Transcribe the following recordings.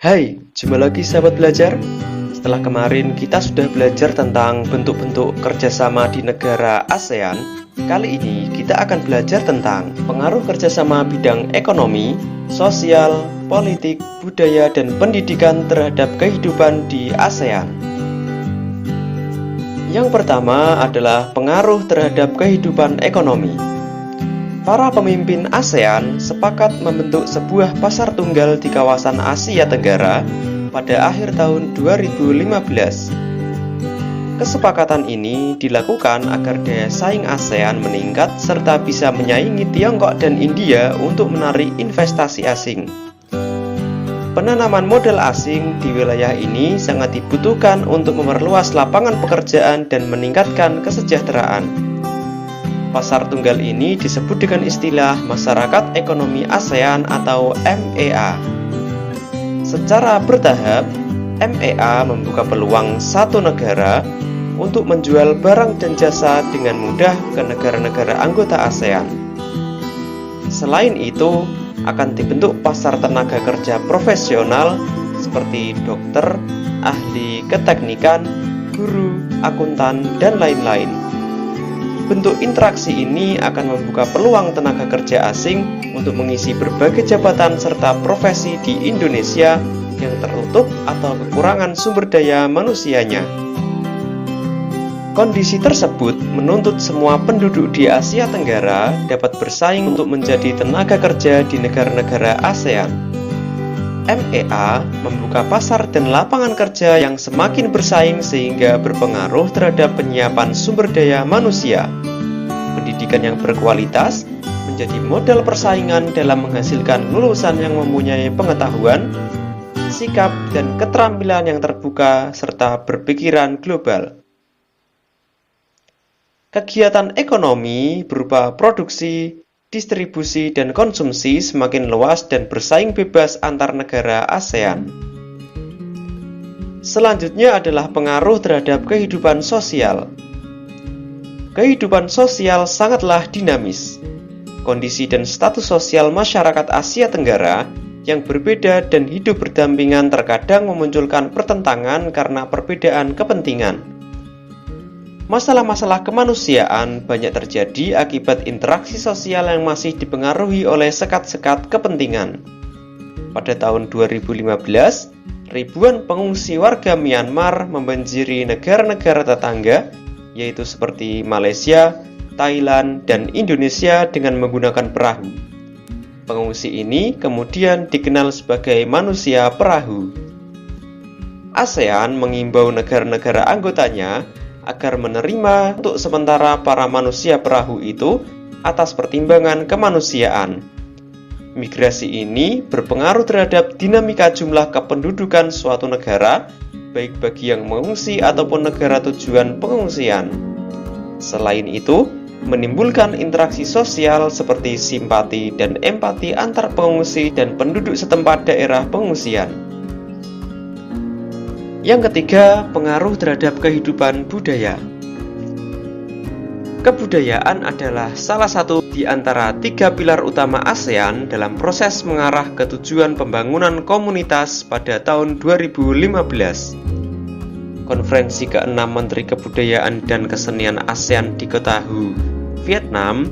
Hai, jumpa lagi sahabat belajar. Setelah kemarin kita sudah belajar tentang bentuk-bentuk kerjasama di negara ASEAN, kali ini kita akan belajar tentang pengaruh kerjasama bidang ekonomi, sosial, politik, budaya, dan pendidikan terhadap kehidupan di ASEAN. Yang pertama adalah pengaruh terhadap kehidupan ekonomi. Para pemimpin ASEAN sepakat membentuk sebuah pasar tunggal di kawasan Asia Tenggara pada akhir tahun 2015. Kesepakatan ini dilakukan agar daya saing ASEAN meningkat serta bisa menyaingi Tiongkok dan India untuk menarik investasi asing. Penanaman modal asing di wilayah ini sangat dibutuhkan untuk memperluas lapangan pekerjaan dan meningkatkan kesejahteraan. Pasar tunggal ini disebut dengan istilah Masyarakat Ekonomi ASEAN atau MEA. Secara bertahap, MEA membuka peluang satu negara untuk menjual barang dan jasa dengan mudah ke negara-negara anggota ASEAN. Selain itu, akan dibentuk pasar tenaga kerja profesional seperti dokter, ahli keteknikan, guru, akuntan, dan lain-lain. Bentuk interaksi ini akan membuka peluang tenaga kerja asing untuk mengisi berbagai jabatan serta profesi di Indonesia yang tertutup atau kekurangan sumber daya manusianya. Kondisi tersebut menuntut semua penduduk di Asia Tenggara dapat bersaing untuk menjadi tenaga kerja di negara-negara ASEAN. MEA membuka pasar dan lapangan kerja yang semakin bersaing sehingga berpengaruh terhadap penyiapan sumber daya manusia. Pendidikan yang berkualitas menjadi modal persaingan dalam menghasilkan lulusan yang mempunyai pengetahuan, sikap, dan keterampilan yang terbuka serta berpikiran global. Kegiatan ekonomi berupa produksi, distribusi, dan konsumsi semakin luas dan bersaing bebas antar negara ASEAN. Selanjutnya adalah pengaruh terhadap kehidupan sosial. Kehidupan sosial sangatlah dinamis. Kondisi dan status sosial masyarakat Asia Tenggara yang berbeda dan hidup berdampingan terkadang memunculkan pertentangan karena perbedaan kepentingan. Masalah-masalah kemanusiaan banyak terjadi akibat interaksi sosial yang masih dipengaruhi oleh sekat-sekat kepentingan. Pada tahun 2015, ribuan pengungsi warga Myanmar membanjiri negara-negara tetangga, yaitu seperti Malaysia, Thailand, dan Indonesia dengan menggunakan perahu. Pengungsi ini kemudian dikenal sebagai manusia perahu. ASEAN mengimbau negara-negara anggotanya agar menerima untuk sementara para manusia perahu itu atas pertimbangan kemanusiaan. Migrasi ini berpengaruh terhadap dinamika jumlah kependudukan suatu negara, baik bagi yang mengungsi ataupun negara tujuan pengungsian. Selain itu, menimbulkan interaksi sosial seperti simpati dan empati antar pengungsi dan penduduk setempat daerah pengungsian. Yang ketiga, pengaruh terhadap kehidupan budaya. Kebudayaan adalah salah satu di antara tiga pilar utama ASEAN dalam proses mengarah ke tujuan pembangunan komunitas pada tahun 2015. Konferensi ke-6 Menteri Kebudayaan dan Kesenian ASEAN di Kota Hue, Vietnam,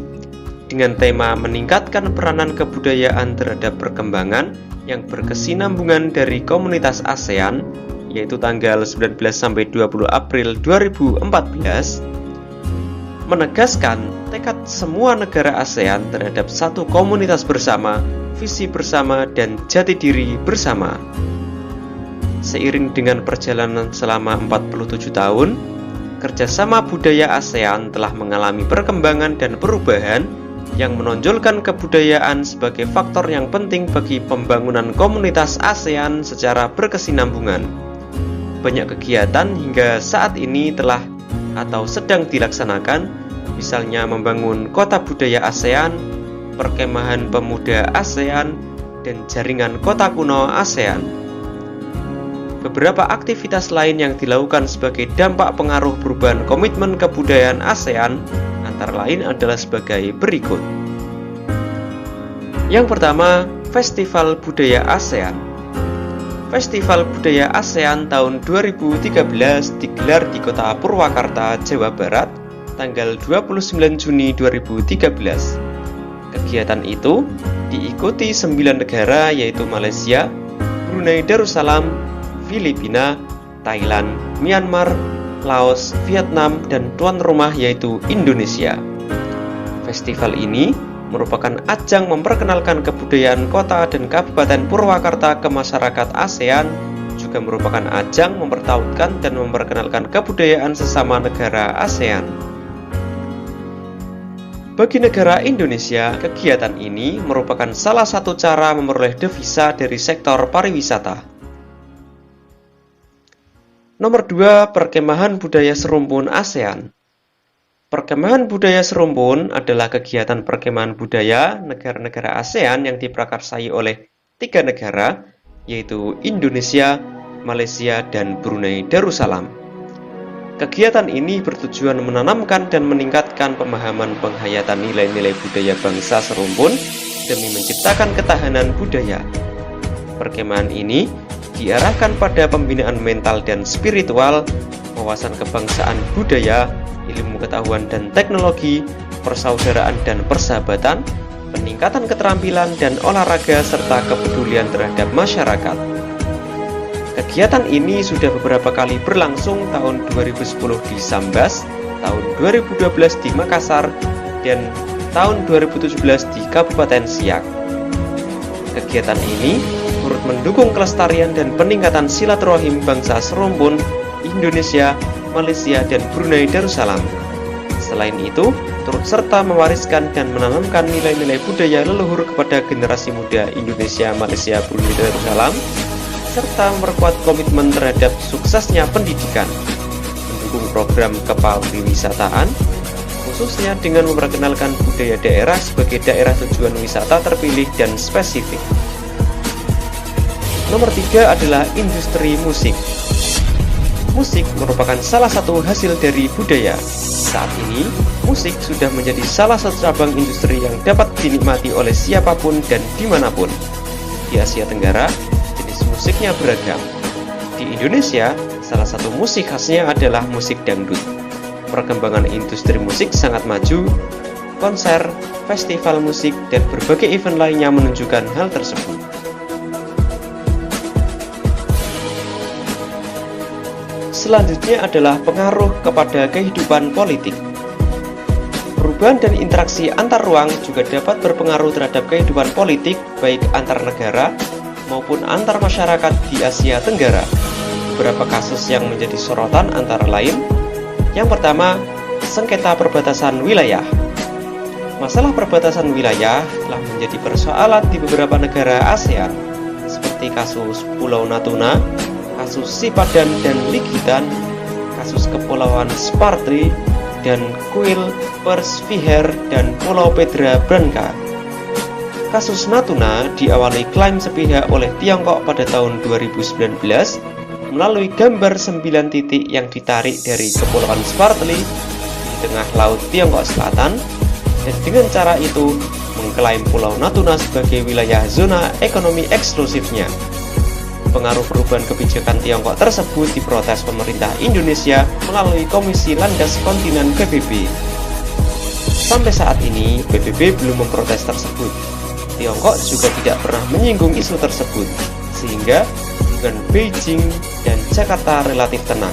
dengan tema meningkatkan peranan kebudayaan terhadap perkembangan yang berkesinambungan dari komunitas ASEAN, yaitu tanggal 19-20 April 2014, menegaskan tekad semua negara ASEAN terhadap satu komunitas bersama, visi bersama, dan jati diri bersama. Seiring dengan perjalanan selama 47 tahun, kerjasama budaya ASEAN telah mengalami perkembangan dan perubahan yang menonjolkan kebudayaan sebagai faktor yang penting bagi pembangunan komunitas ASEAN secara berkesinambungan. Banyak kegiatan hingga saat ini telah atau sedang dilaksanakan, misalnya membangun kota budaya ASEAN, perkemahan pemuda ASEAN, dan jaringan kota kuno ASEAN. Beberapa aktivitas lain yang dilakukan sebagai dampak pengaruh perubahan komitmen kebudayaan ASEAN antara lain adalah sebagai berikut. Yang pertama, Festival Budaya ASEAN. Festival Budaya ASEAN tahun 2013 digelar di Kota Purwakarta, Jawa Barat, tanggal 29 Juni 2013. Kegiatan itu diikuti 9 negara yaitu Malaysia, Brunei Darussalam, Filipina, Thailand, Myanmar, Laos, Vietnam, dan tuan rumah yaitu Indonesia. Festival ini merupakan ajang memperkenalkan kebudayaan kota dan Kabupaten Purwakarta ke masyarakat ASEAN, juga merupakan ajang mempertautkan dan memperkenalkan kebudayaan sesama negara ASEAN. Bagi negara Indonesia, kegiatan ini merupakan salah satu cara memperoleh devisa dari sektor pariwisata. Nomor 2, Perkemahan Budaya Serumpun ASEAN. Perkemahan Budaya Serumpun adalah kegiatan perkemahan budaya negara-negara ASEAN yang diprakarsai oleh 3 negara, yaitu Indonesia, Malaysia, dan Brunei Darussalam. Kegiatan ini bertujuan menanamkan dan meningkatkan pemahaman penghayatan nilai-nilai budaya bangsa serumpun demi menciptakan ketahanan budaya. Perkemahan ini diarahkan pada pembinaan mental dan spiritual, wawasan kebangsaan budaya, ilmu pengetahuan dan teknologi, persaudaraan dan persahabatan, peningkatan keterampilan dan olahraga, serta kepedulian terhadap masyarakat. Kegiatan ini sudah beberapa kali berlangsung, tahun 2010 di Sambas, tahun 2012 di Makassar, dan tahun 2017 di Kabupaten Siak. Kegiatan ini turut mendukung kelestarian dan peningkatan silaturahim bangsa serumpun Indonesia, Malaysia, dan Brunei Darussalam. Selain itu, turut serta mewariskan dan menanamkan nilai-nilai budaya leluhur kepada generasi muda Indonesia, Malaysia, Brunei Darussalam, serta memperkuat komitmen terhadap suksesnya pendidikan, mendukung program kepariwisataan, khususnya dengan memperkenalkan budaya daerah sebagai daerah tujuan wisata terpilih dan spesifik. Nomor 3 adalah industri musik. Musik merupakan salah satu hasil dari budaya. Saat ini, musik sudah menjadi salah satu cabang industri yang dapat dinikmati oleh siapapun dan dimanapun. Di Asia Tenggara, jenis musiknya beragam. Di Indonesia, salah satu musik khasnya adalah musik dangdut. Perkembangan industri musik sangat maju. Konser, festival musik, dan berbagai event lainnya menunjukkan hal tersebut. Selanjutnya adalah pengaruh kepada kehidupan politik. Perubahan dan interaksi antar ruang juga dapat berpengaruh terhadap kehidupan politik, baik antar negara maupun antar masyarakat di Asia Tenggara. Beberapa kasus yang menjadi sorotan antara lain: yang pertama, sengketa perbatasan wilayah. Masalah perbatasan wilayah telah menjadi persoalan di beberapa negara ASEAN, seperti kasus Pulau Natuna, kasus Sipadan dan Ligitan, kasus Kepulauan Spratly, dan Kuil Persviher dan Pulau Pedra Branca. Kasus Natuna diawali klaim sepihak oleh Tiongkok pada tahun 2019 melalui gambar 9 titik yang ditarik dari Kepulauan Spratly di tengah Laut Tiongkok Selatan, dan dengan cara itu mengklaim Pulau Natuna sebagai wilayah zona ekonomi eksklusifnya. Pengaruh perubahan kebijakan Tiongkok tersebut diprotes pemerintah Indonesia melalui Komisi Landas Kontinen PBB. Sampai saat ini, PBB belum memprotes tersebut. Tiongkok juga tidak pernah menyinggung isu tersebut, sehingga hubungan Beijing dan Jakarta relatif tenang.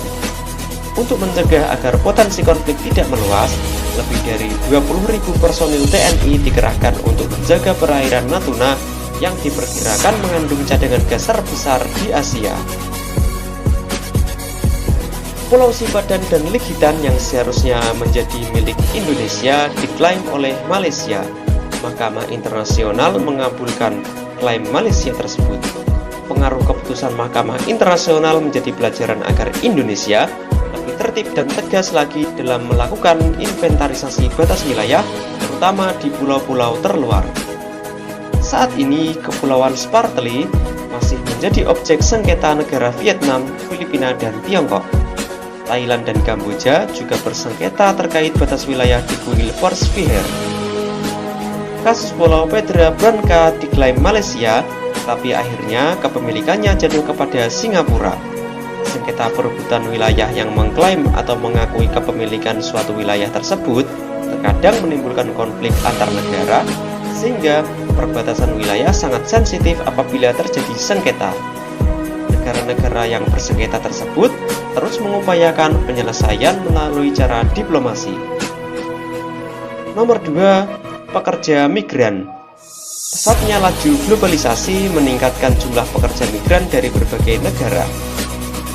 Untuk mencegah agar potensi konflik tidak meluas, lebih dari 20.000 personil TNI dikerahkan untuk menjaga perairan Natuna yang diperkirakan mengandung cadangan gas terbesar di Asia. Pulau Sipadan dan Ligitan yang seharusnya menjadi milik Indonesia diklaim oleh Malaysia. Mahkamah Internasional mengabulkan klaim Malaysia tersebut. Pengaruh keputusan Mahkamah Internasional menjadi pelajaran agar Indonesia lebih tertib dan tegas lagi dalam melakukan inventarisasi batas wilayah, terutama di pulau-pulau terluar. Saat ini, Kepulauan Spratly masih menjadi objek sengketa negara Vietnam, Filipina, dan Tiongkok. Thailand dan Kamboja juga bersengketa terkait batas wilayah di Kuil Persviher. Kasus Pulau Pedra Branca diklaim Malaysia tetapi akhirnya kepemilikannya jatuh kepada Singapura. Sengketa perebutan wilayah yang mengklaim atau mengakui kepemilikan suatu wilayah tersebut terkadang menimbulkan konflik antar negara, sehingga perbatasan wilayah sangat sensitif apabila terjadi sengketa. Negara-negara yang bersengketa tersebut terus mengupayakan penyelesaian melalui cara diplomasi. Nomor 2, pekerja migran. Pesatnya laju globalisasi meningkatkan jumlah pekerja migran dari berbagai negara.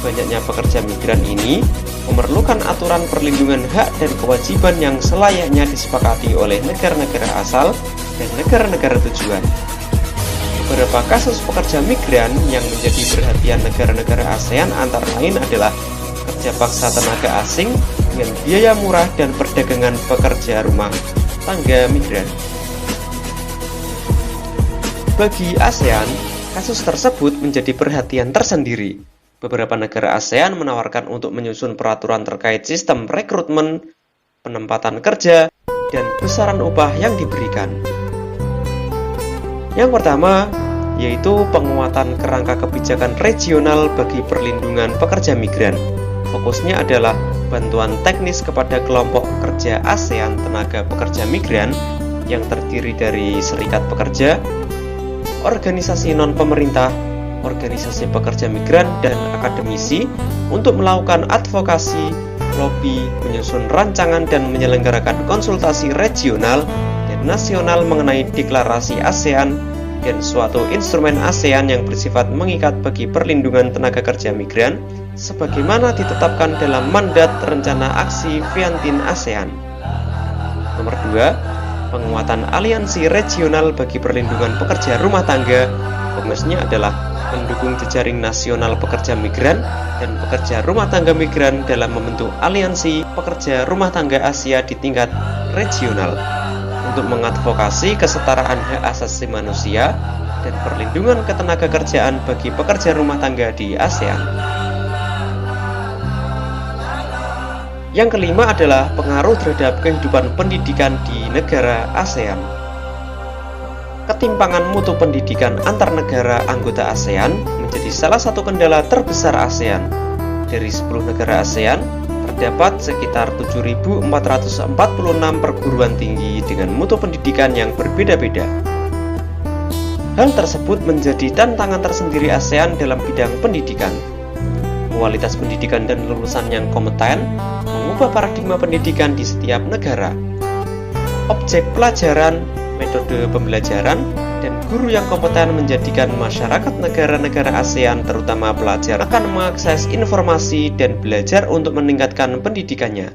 Banyaknya pekerja migran ini memerlukan aturan perlindungan hak dan kewajiban yang selayaknya disepakati oleh negara-negara asal dan negara-negara tujuan. Beberapa kasus pekerja migran yang menjadi perhatian negara-negara ASEAN antara lain adalah kerja paksa tenaga asing dengan biaya murah dan perdagangan pekerja rumah tangga migran. Bagi ASEAN, kasus tersebut menjadi perhatian tersendiri. Beberapa negara ASEAN menawarkan untuk menyusun peraturan terkait sistem rekrutmen, penempatan kerja, dan besaran upah yang diberikan. Yang pertama, yaitu penguatan kerangka kebijakan regional bagi perlindungan pekerja migran. Fokusnya adalah bantuan teknis kepada kelompok kerja ASEAN tenaga pekerja migran yang terdiri dari serikat pekerja, organisasi non-pemerintah, organisasi pekerja migran, dan akademisi untuk melakukan advokasi, lobi, menyusun rancangan dan menyelenggarakan konsultasi regional dan nasional mengenai deklarasi ASEAN dan suatu instrumen ASEAN yang bersifat mengikat bagi perlindungan tenaga kerja migran sebagaimana ditetapkan dalam mandat rencana aksi Vientiane ASEAN. Nomor 2, penguatan aliansi regional bagi perlindungan pekerja rumah tangga. Fokusnya adalah mendukung jejaring nasional pekerja migran dan pekerja rumah tangga migran dalam membentuk aliansi pekerja rumah tangga Asia di tingkat regional untuk mengadvokasi kesetaraan hak asasi manusia dan perlindungan ketenaga kerjaan bagi pekerja rumah tangga di ASEAN. Yang kelima adalah pengaruh terhadap kehidupan pendidikan di negara ASEAN. Ketimpangan mutu pendidikan antar negara anggota ASEAN menjadi salah satu kendala terbesar ASEAN. Dari 10 negara ASEAN, terdapat sekitar 7.446 perguruan tinggi dengan mutu pendidikan yang berbeda-beda. Hal tersebut menjadi tantangan tersendiri ASEAN dalam bidang pendidikan. Kualitas pendidikan dan lulusan yang kompeten mengubah paradigma pendidikan di setiap negara. Objek pelajaran, metode pembelajaran, dan guru yang kompeten menjadikan masyarakat negara-negara ASEAN terutama pelajar akan mengakses informasi dan belajar untuk meningkatkan pendidikannya.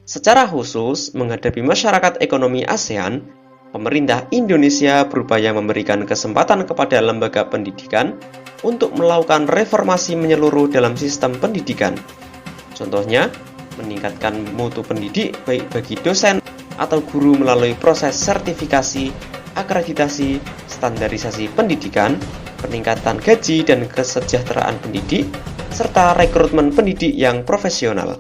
Secara khusus, menghadapi masyarakat ekonomi ASEAN, pemerintah Indonesia berupaya memberikan kesempatan kepada lembaga pendidikan untuk melakukan reformasi menyeluruh dalam sistem pendidikan. Contohnya, meningkatkan mutu pendidik baik bagi dosen atau guru melalui proses sertifikasi, akreditasi, standarisasi pendidikan, peningkatan gaji dan kesejahteraan pendidik, serta rekrutmen pendidik yang profesional.